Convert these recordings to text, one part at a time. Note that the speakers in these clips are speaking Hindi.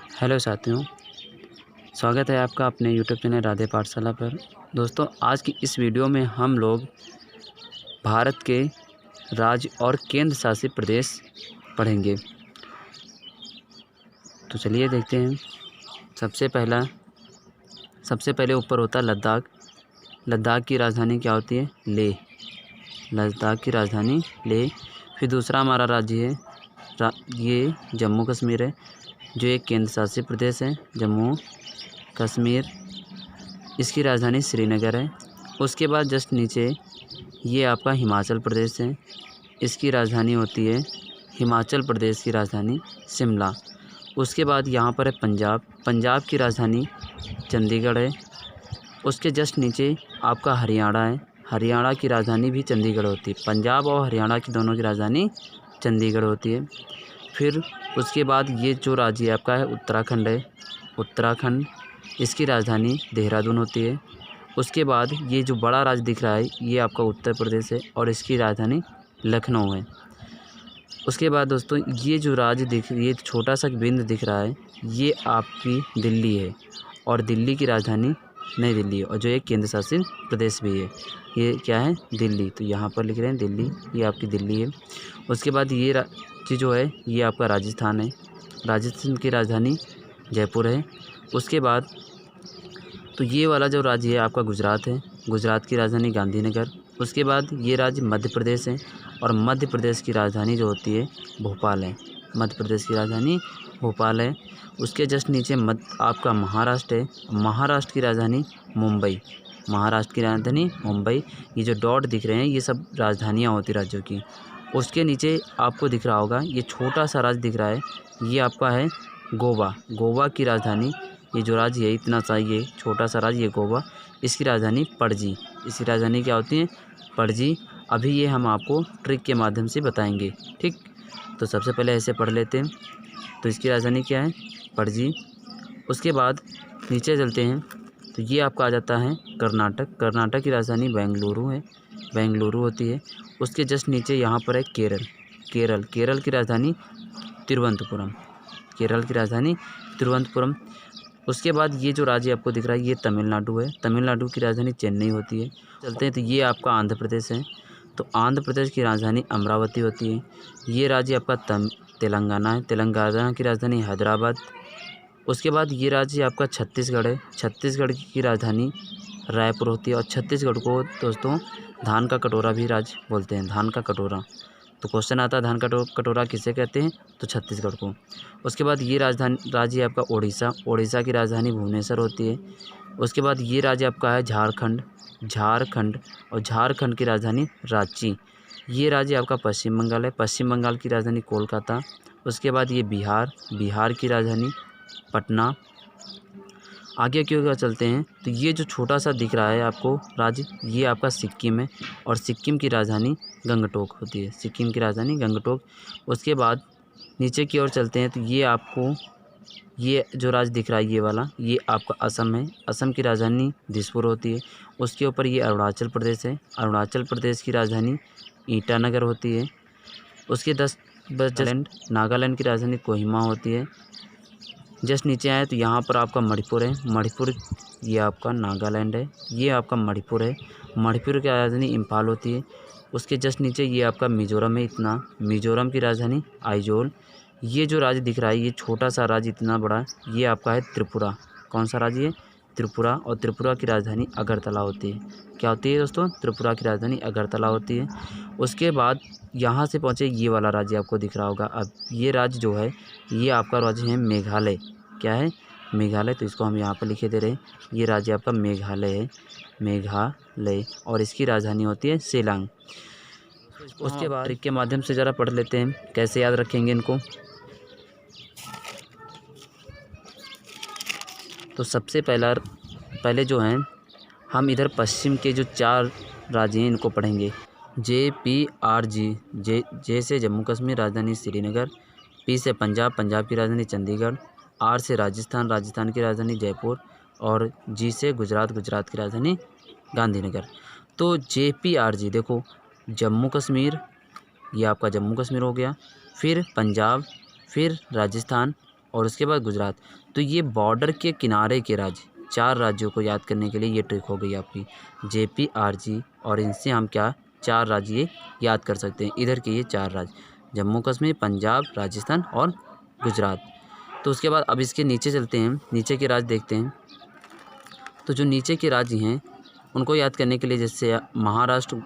हेलो साथियों, स्वागत है आपका अपने यूट्यूब चैनल राधे पाठशाला पर। दोस्तों, आज की इस वीडियो में हम लोग भारत के राज्य और केंद्र शासित प्रदेश पढ़ेंगे। तो चलिए देखते हैं। सबसे पहले ऊपर होता है लद्दाख। लद्दाख की राजधानी क्या होती है? लेह। लद्दाख की राजधानी लेह। फिर दूसरा हमारा राज्य है ये जम्मू कश्मीर है, जो एक केंद्र शासित प्रदेश है, जम्मू कश्मीर। इसकी राजधानी श्रीनगर है। उसके बाद जस्ट नीचे ये आपका हिमाचल प्रदेश है। इसकी राजधानी होती है, हिमाचल प्रदेश की राजधानी शिमला। उसके बाद यहाँ पर है पंजाब। पंजाब की राजधानी चंडीगढ़ है। उसके जस्ट नीचे आपका हरियाणा है। हरियाणा की राजधानी भी चंडीगढ़ होती है। पंजाब और हरियाणा की दोनों की राजधानी चंडीगढ़ होती है। फिर उसके बाद ये जो राज्य आपका है उत्तराखंड है। उत्तराखंड, इसकी राजधानी देहरादून होती है। उसके बाद ये जो बड़ा राज्य दिख रहा है ये आपका उत्तर प्रदेश है और इसकी राजधानी लखनऊ है। उसके बाद दोस्तों ये जो राज्य ये छोटा सा बिंदु दिख रहा है ये आपकी दिल्ली है और दिल्ली की राजधानी नई दिल्ली है और जो एक केंद्र शासित प्रदेश भी है। ये क्या है? दिल्ली। तो यहाँ पर लिख रहे हैं दिल्ली, ये आपकी दिल्ली है। उसके बाद ये राज्य जो है ये आपका राजस्थान है। राजस्थान की राजधानी जयपुर है। उसके बाद तो ये वाला जो राज्य है आपका गुजरात है। गुजरात की राजधानी गांधीनगर। उसके बाद ये राज्य मध्य प्रदेश है और मध्य प्रदेश की राजधानी जो होती है भोपाल है। मध्य प्रदेश की राजधानी भोपाल है। उसके जस्ट नीचे आपका महाराष्ट्र है। महाराष्ट्र की राजधानी मुंबई। महाराष्ट्र की राजधानी मुंबई। ये जो डॉट दिख रहे हैं ये सब राजधानियाँ होती राज्यों की। उसके नीचे आपको दिख रहा होगा ये छोटा सा राज्य दिख रहा है, ये आपका है गोवा। गोवा की राजधानी, ये जो राज्य है इतना सा ये छोटा सा राज्य, ये गोवा। इसकी राजधानी पणजी। इसकी राजधानी क्या होती है? पणजी। अभी ये हम आपको ट्रिक के माध्यम से बताएंगे, ठीक। तो सबसे पहले ऐसे पढ़ लेते हैं। तो इसकी राजधानी क्या है? पणजी। उसके बाद नीचे चलते हैं तो ये आपका आ जाता है कर्नाटक। कर्नाटक की राजधानी बेंगलुरु है, बेंगलुरु होती है। उसके जस्ट नीचे यहाँ पर है केरल। केरल, केरल की राजधानी तिरुवनंतपुरम। केरल की राजधानी तिरुवनंतपुरम। उसके बाद ये जो राज्य आपको दिख रहा है ये तमिलनाडु है। तमिलनाडु की राजधानी चेन्नई होती है। चलते हैं तो ये आपका आंध्र प्रदेश है। तो आंध्र प्रदेश की राजधानी अमरावती होती है। ये राज्य आपका तेलंगाना है। तेलंगाना की राजधानी हैदराबाद। उसके बाद ये राज्य आपका छत्तीसगढ़ है। छत्तीसगढ़ की राजधानी रायपुर होती है और छत्तीसगढ़ को दोस्तों धान का कटोरा भी राज्य बोलते हैं, धान का कटोरा। तो क्वेश्चन आता है धान का कटोरा किसे कहते हैं? तो छत्तीसगढ़ को। उसके बाद ये राजधानी राज्य आपका ओडिशा। ओडिशा की राजधानी भुवनेश्वर होती है। उसके बाद ये राज्य आपका है झारखंड। झारखंड, और झारखंड की राजधानी रांची। ये राज्य आपका पश्चिम बंगाल है। पश्चिम बंगाल की राजधानी कोलकाता। उसके बाद ये बिहार। बिहार की राजधानी पटना। आगे क्यों चलते हैं तो ये जो छोटा सा दिख रहा है आपको राज्य ये आपका सिक्किम है और सिक्किम की राजधानी गंगटोक होती है। सिक्किम की राजधानी गंगटोक। उसके बाद नीचे की ओर चलते हैं तो ये आपको ये जो राज्य दिख रहा है ये वाला ये आपका असम है। असम की राजधानी दिसपुर होती है। उसके ऊपर ये अरुणाचल प्रदेश है। अरुणाचल प्रदेश की राजधानी ईटानगर होती है। उसके नागालैंड की राजधानी कोहिमा होती है। जस्ट नीचे आए तो यहाँ पर आपका मणिपुर है। मणिपुर ये आपका नागालैंड है, ये आपका मणिपुर है। मणिपुर की राजधानी इम्फाल होती है। उसके जस्ट नीचे ये आपका मिजोरम है। इतना मिजोरम की राजधानी आइजोल। ये जो राज्य दिख रहा है ये छोटा सा राज्य इतना बड़ा ये आपका है त्रिपुरा। कौन सा राज्य है? त्रिपुरा। और त्रिपुरा की राजधानी अगरतला होती है। क्या होती है दोस्तों? त्रिपुरा की राजधानी अगरतला होती है। उसके बाद यहाँ से पहुँचे ये वाला राज्य आपको दिख रहा होगा। अब ये राज्य जो है ये आपका राज्य है मेघालय। क्या है? मेघालय। तो इसको हम यहाँ पर लिखे दे रहे हैं, ये राज्य आपका मेघालय है, मेघालय। और इसकी राजधानी होती है शिलांग। उसके बाद ट्रिक के माध्यम से ज़रा पढ़ लेते हैं, कैसे याद रखेंगे इनको। तो सबसे पहले जो हैं हम इधर पश्चिम के जो 4 राज्य हैं इनको पढ़ेंगे। JPRG। जे से जम्मू कश्मीर, राजधानी श्रीनगर। P से पंजाब, पंजाब की राजधानी चंडीगढ़। R से राजस्थान, राजस्थान की राजधानी जयपुर। और G से गुजरात, गुजरात की राजधानी गांधीनगर। तो JPRG देखो, जम्मू कश्मीर, ये आपका जम्मू कश्मीर हो गया, फिर पंजाब, फिर राजस्थान और उसके बाद गुजरात। तो ये बॉर्डर के किनारे के राज्य, 4 राज्यों को याद करने के लिए ये ट्रिक हो गई आपकी JPRG, और इनसे हम क्या 4 राज्य ये याद कर सकते हैं। इधर के ये 4 राज्य जम्मू कश्मीर, पंजाब, राजस्थान और गुजरात। तो उसके बाद अब इसके नीचे चलते हैं, नीचे के राज्य देखते हैं। तो जो नीचे के राज्य हैं उनको याद करने के लिए जैसे महाराष्ट्र,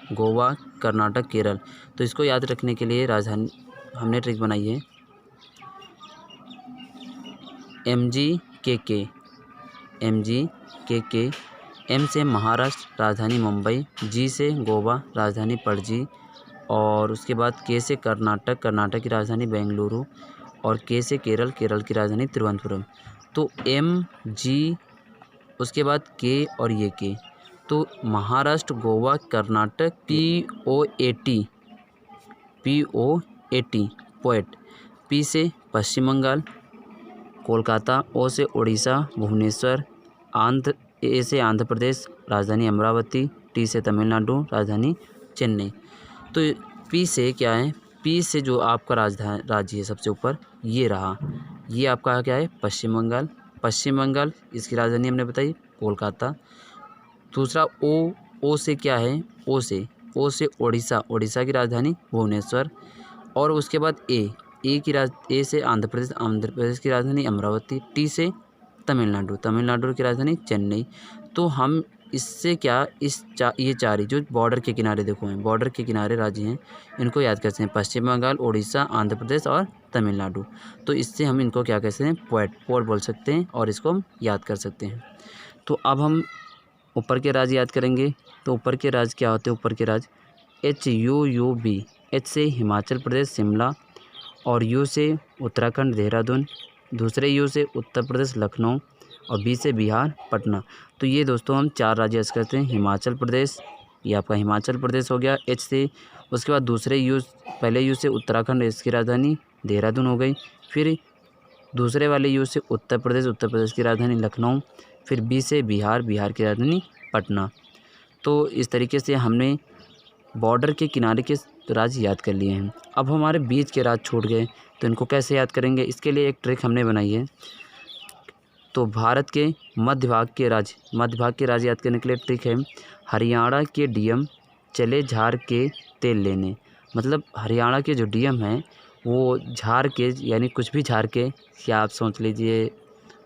गोवा, कर्नाटक, केरल, तो इसको याद रखने के लिए राजधानी हमने ट्रिक बनाई है MGKK। M से महाराष्ट्र, राजधानी मुंबई, G से गोवा, राजधानी पणजी, और उसके बाद K से कर्नाटक, कर्नाटक की राजधानी बेंगलुरु, और K से केरल, केरल की राजधानी तिरुवनंतपुरम। तो MG, उसके बाद K और ये K, तो Maharashtra, Goa, Karnataka, POAT, poet. P से पश्चिम बंगाल, कोलकाता, O से उड़ीसा, भुवनेश्वर, A से आंध्र प्रदेश, राजधानी अमरावती, T से तमिलनाडु, राजधानी चेन्नई। तो P से क्या है, P से जो आपका राज्य है सबसे ऊपर ये रहा, ये आपका क्या है पश्चिम बंगाल। पश्चिम बंगाल इसकी राजधानी हमने बताई कोलकाता। दूसरा O से क्या है, O से उड़ीसा, उड़ीसा की राजधानी भुवनेश्वर। और उसके बाद A से आंध्र प्रदेश, आंध्र प्रदेश की राजधानी अमरावती। T से तमिलनाडु, तमिलनाडु की राजधानी चेन्नई। तो हम इससे क्या ये 4 ही जो बॉर्डर के किनारे देखो हैं, बॉर्डर के किनारे राज्य हैं, इनको याद करते हैं पश्चिम बंगाल, उड़ीसा, आंध्र प्रदेश और तमिलनाडु। तो इससे हम इनको क्या कहते हैं पोर्ट बोल सकते हैं, और इसको हम याद कर सकते हैं। तो अब हम ऊपर के राज्य याद करेंगे। तो ऊपर के राज्य क्या होते हैं, ऊपर के राज्य HUUB। H से हिमाचल प्रदेश शिमला, और U से उत्तराखंड देहरादून, दूसरे U से उत्तर प्रदेश लखनऊ, और B से बिहार पटना। तो ये दोस्तों हम 4 राज्य याद करते हैं। हिमाचल प्रदेश, ये आपका हिमाचल प्रदेश हो गया H से। उसके बाद दूसरे U, पहले U से उत्तराखंड, इसकी राजधानी देहरादून हो गई। फिर दूसरे वाले U से उत्तर प्रदेश, उत्तर प्रदेश की राजधानी लखनऊ। फिर B से बिहार, बिहार की राजधानी पटना। तो इस तरीके से हमने बॉर्डर के किनारे के राज्य याद कर लिए हैं। अब हमारे बीच के राज्य छूट गए, तो इनको कैसे याद करेंगे, इसके लिए एक ट्रिक हमने बनाई है। तो भारत के मध्य भाग के राज्य याद करने के लिए ट्रिक है हरियाणा के DM चले झाड़ के तेल लेने। मतलब हरियाणा के जो DM हैं वो झाड़ के, यानी कुछ भी झाड़ के, या आप सोच लीजिए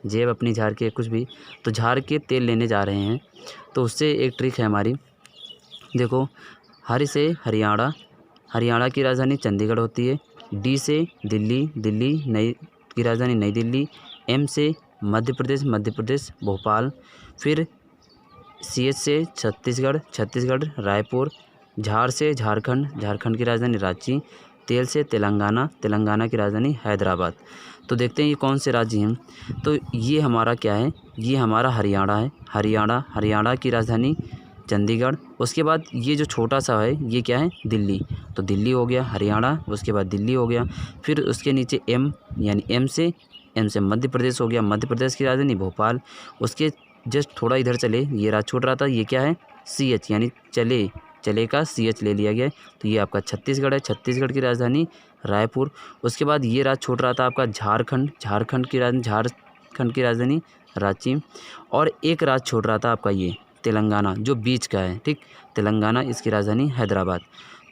जेब अपनी झाड़ के, कुछ भी, तो झाड़ के तेल लेने जा रहे हैं। तो उससे एक ट्रिक है हमारी, देखो हरि से हरियाणा, हरियाणा की राजधानी चंडीगढ़ होती है। D से दिल्ली, दिल्ली नई की राजधानी नई दिल्ली। M से मध्य प्रदेश, मध्य प्रदेश भोपाल। फिर CH से छत्तीसगढ़, छत्तीसगढ़ रायपुर। झार से झारखंड, झारखंड की राजधानी रांची। तेल से तेलंगाना, तेलंगाना की राजधानी हैदराबाद। तो देखते हैं ये कौन से राज्य हैं। तो ये हमारा क्या है, ये हमारा हरियाणा है। हरियाणा की राजधानी चंडीगढ़। उसके बाद ये जो छोटा सा है ये क्या है, दिल्ली। तो दिल्ली हो गया हरियाणा, उसके बाद दिल्ली हो गया। फिर उसके नीचे M, यानी M से मध्य प्रदेश हो गया, मध्य प्रदेश की राजधानी भोपाल। उसके जस्ट थोड़ा इधर चले, ये राज छूट रहा था, ये क्या है CH, यानी चले का CH ले लिया गया है। तो ये आपका छत्तीसगढ़ है, छत्तीसगढ़ की राजधानी रायपुर। उसके बाद ये राज छूट रहा था आपका झारखंड, झारखंड की राजधानी रांची। और एक राज छोड़ रहा था आपका ये तेलंगाना, जो बीच का है, ठीक, तेलंगाना, इसकी राजधानी हैदराबाद।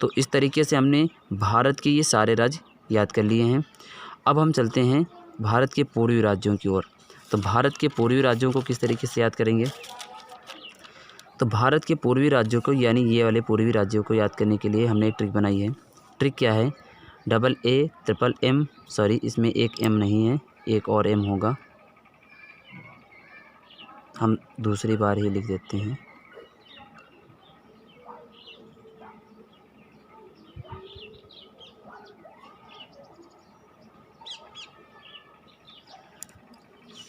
तो इस तरीके से हमने भारत के ये सारे राज्य याद कर लिए हैं। अब हम चलते हैं भारत के पूर्वी राज्यों की ओर। तो भारत के पूर्वी राज्यों को किस तरीके से याद करेंगे, तो भारत के पूर्वी राज्यों को, यानी ये वाले पूर्वी राज्यों को याद करने के लिए हमने एक ट्रिक बनाई है। ट्रिक क्या है, AA, सॉरी इसमें एक M नहीं है, एक और M होगा, हम दूसरी बार ही लिख देते हैं।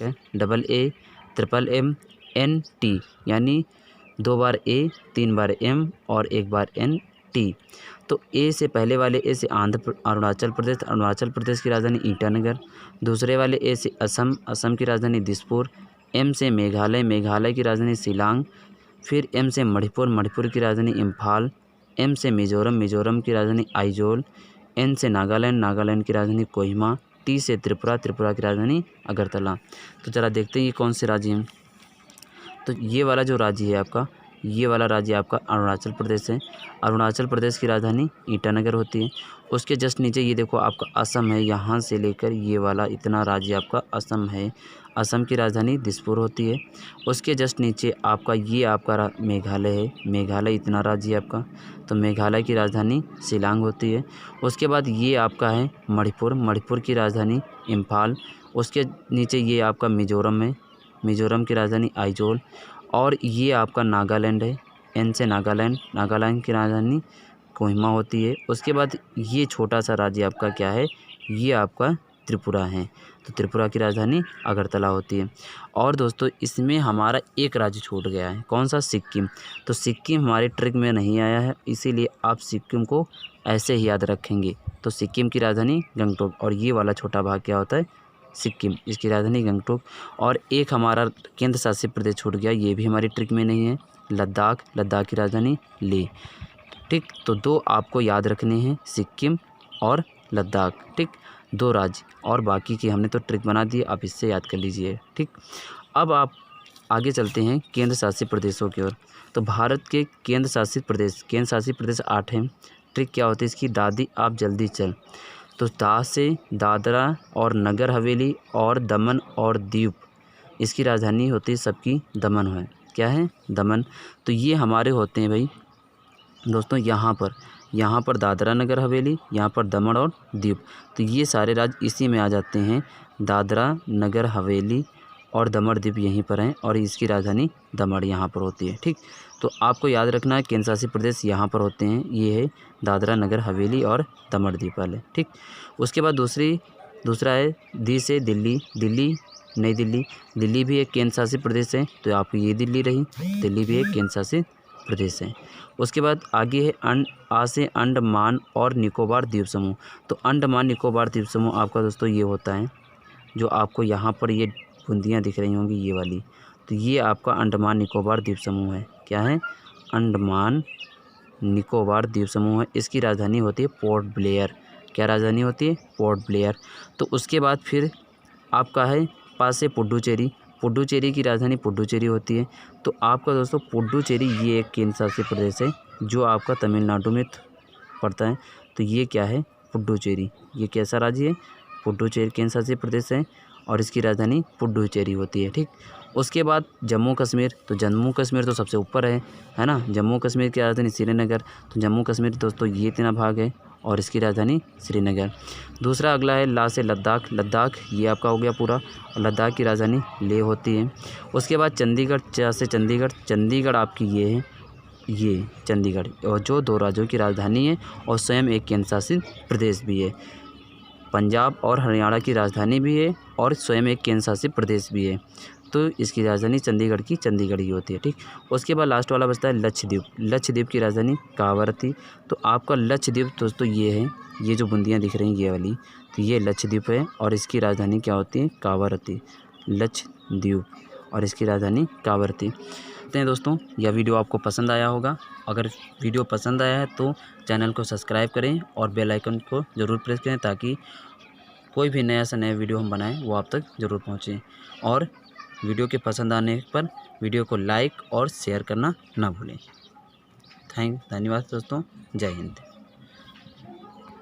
AA, यानी 2 बार A, 3 बार M और 1 बार NT। तो A से पहले वाले A से अरुणाचल प्रदेश की राजधानी ईटानगर। दूसरे वाले A से असम की राजधानी दिसपुर। M से मेघालय की राजधानी शिलांग। फिर M से मणिपुर की राजधानी इम्फाल। M से मिजोरम की राजधानी आइजोल। N से नागालैंड की राजधानी कोहिमा। टी से त्रिपुरा, त्रिपुरा की राजधानी अगरतला। तो चला देखते हैं ये कौन से राज्य हैं। तो ये वाला जो राज्य है आपका, ये वाला राज्य आपका अरुणाचल प्रदेश है। अरुणाचल प्रदेश की राजधानी ईटानगर होती है। उसके जस्ट नीचे ये देखो आपका असम है, यहाँ से लेकर ये वाला इतना राज्य आपका असम है। असम की राजधानी दिसपुर होती है। उसके जस्ट नीचे आपका ये आपका मेघालय है। मेघालय इतना राज्य है आपका, तो मेघालय की राजधानी शिलांग होती है। उसके बाद ये आपका है मणिपुर। मणिपुर की राजधानी इम्फाल। उसके नीचे ये आपका मिजोरम है। मिजोरम की राजधानी आइजोल। और ये आपका नागालैंड है। एन से नागालैंड। नागालैंड की राजधानी कोहिमा होती है। उसके बाद ये छोटा सा राज्य आपका क्या है, ये आपका त्रिपुरा है। तो त्रिपुरा की राजधानी अगरतला होती है। और दोस्तों इसमें हमारा एक राज्य छूट गया है, कौन सा, सिक्किम। तो सिक्किम हमारे ट्रिक में नहीं आया है, इसीलिए आप सिक्किम को ऐसे ही याद रखेंगे। तो सिक्किम की राजधानी गंगटोक। और ये वाला छोटा भाग क्या होता है, सिक्किम, इसकी राजधानी गंगटोक। और एक हमारा केंद्र शासित प्रदेश छूट गया, ये भी हमारी ट्रिक में नहीं है, लद्दाख। लद्दाख की राजधानी लेह। ठीक, तो दो आपको याद रखने हैं, सिक्किम और लद्दाख। ठीक, दो राज्य, और बाकी की हमने तो ट्रिक बना दी, आप इससे याद कर लीजिए। ठीक, अब आप आगे चलते हैं केंद्र शासित प्रदेशों की ओर। तो भारत के केंद्र शासित प्रदेश 8 हैं। ट्रिक क्या होती है इसकी, दादी आप जल्दी चल। तो दा से दादरा और नगर हवेली और दमन और दीव, इसकी राजधानी होती है सबकी दमन है। क्या है, दमन। तो ये हमारे होते हैं भाई दोस्तों यहाँ पर दादरा नगर हवेली, यहाँ पर दमन और दीव। तो ये सारे राज्य इसी में आ जाते हैं, दादरा नगर हवेली और दमन दीव यहीं पर हैं, और इसकी राजधानी दमन यहाँ पर होती है। ठीक, तो आपको याद रखना है केंद्र शासित प्रदेश यहाँ पर होते हैं, ये है दादरा नगर हवेली और दमन दीव वाले। ठीक, उसके बाद दूसरा है दी से दिल्ली। नई दिल्ली, दिल्ली भी एक केंद्र शासित प्रदेश है, तो आपकी ये दिल्ली रही, दिल्ली भी एक केंद्र शासित प्रदेश है। उसके बाद आगे है आ से अंडमान और निकोबार द्वीप समूह। तो अंडमान निकोबार द्वीप समूह आपका दोस्तों ये होता है, जो आपको यहाँ पर ये बूंदियाँ दिख रही होंगी ये वाली, तो ये आपका अंडमान निकोबार द्वीप समूह है। क्या है, अंडमान निकोबार द्वीप समूह है। इसकी राजधानी होती है पोर्ट ब्लेयर। क्या राजधानी होती है, पोर्ट ब्लेयर। तो उसके बाद फिर आपका है पास से पुडुचेरी। पुडुचेरी की राजधानी पुडुचेरी होती है। तो आपका दोस्तों पुडुचेरी ये एक केंद्र शासित प्रदेश है, जो आपका तमिलनाडु में पड़ता है। तो ये क्या है, पुडुचेरी, ये कैसा राज्य है, पुडुचेरी केंद्र शासित प्रदेश है, और इसकी राजधानी पुडुचेरी होती है। ठीक, उसके बाद जम्मू कश्मीर। तो जम्मू कश्मीर तो सबसे ऊपर है ना। जम्मू कश्मीर की राजधानी श्रीनगर। तो जम्मू कश्मीर दोस्तों ये इतना भाग है, और इसकी राजधानी श्रीनगर। दूसरा अगला है ला से लद्दाख। लद्दाख ये आपका हो गया पूरा, और लद्दाख की राजधानी लेह होती है। उसके बाद चंडीगढ़, चा से चंडीगढ़। चंडीगढ़ आपकी ये है, ये चंडीगढ़, और जो 2 राज्यों की राजधानी है और स्वयं एक केंद्र शासित प्रदेश भी है। पंजाब और हरियाणा की राजधानी भी है और स्वयं एक केंद्र शासित प्रदेश भी है। तो इसकी राजधानी चंडीगढ़ की चंडीगढ़ ही होती है। ठीक, उसके बाद लास्ट वाला बचता है लक्षद्वीप। लक्षद्वीप की राजधानी कावरती। तो आपका लक्षद्वीप दोस्तों ये है, ये जो बूंदियाँ दिख रही हैं ये वाली, तो ये लक्षद्वीप है, और इसकी राजधानी क्या होती है, कावरती। लक्षद्वीप, और इसकी राजधानी कावरती। कहते हैं दोस्तों यह वीडियो आपको पसंद आया होगा। अगर वीडियो पसंद आया है तो चैनल को सब्सक्राइब करें और बेल आइकन को ज़रूर प्रेस करें, ताकि कोई भी नया से नया वीडियो हम बनाएं वो आप तक ज़रूर पहुँचे। और वीडियो के पसंद आने पर वीडियो को लाइक और शेयर करना ना भूलें। धन्यवाद दोस्तों, जय हिंद।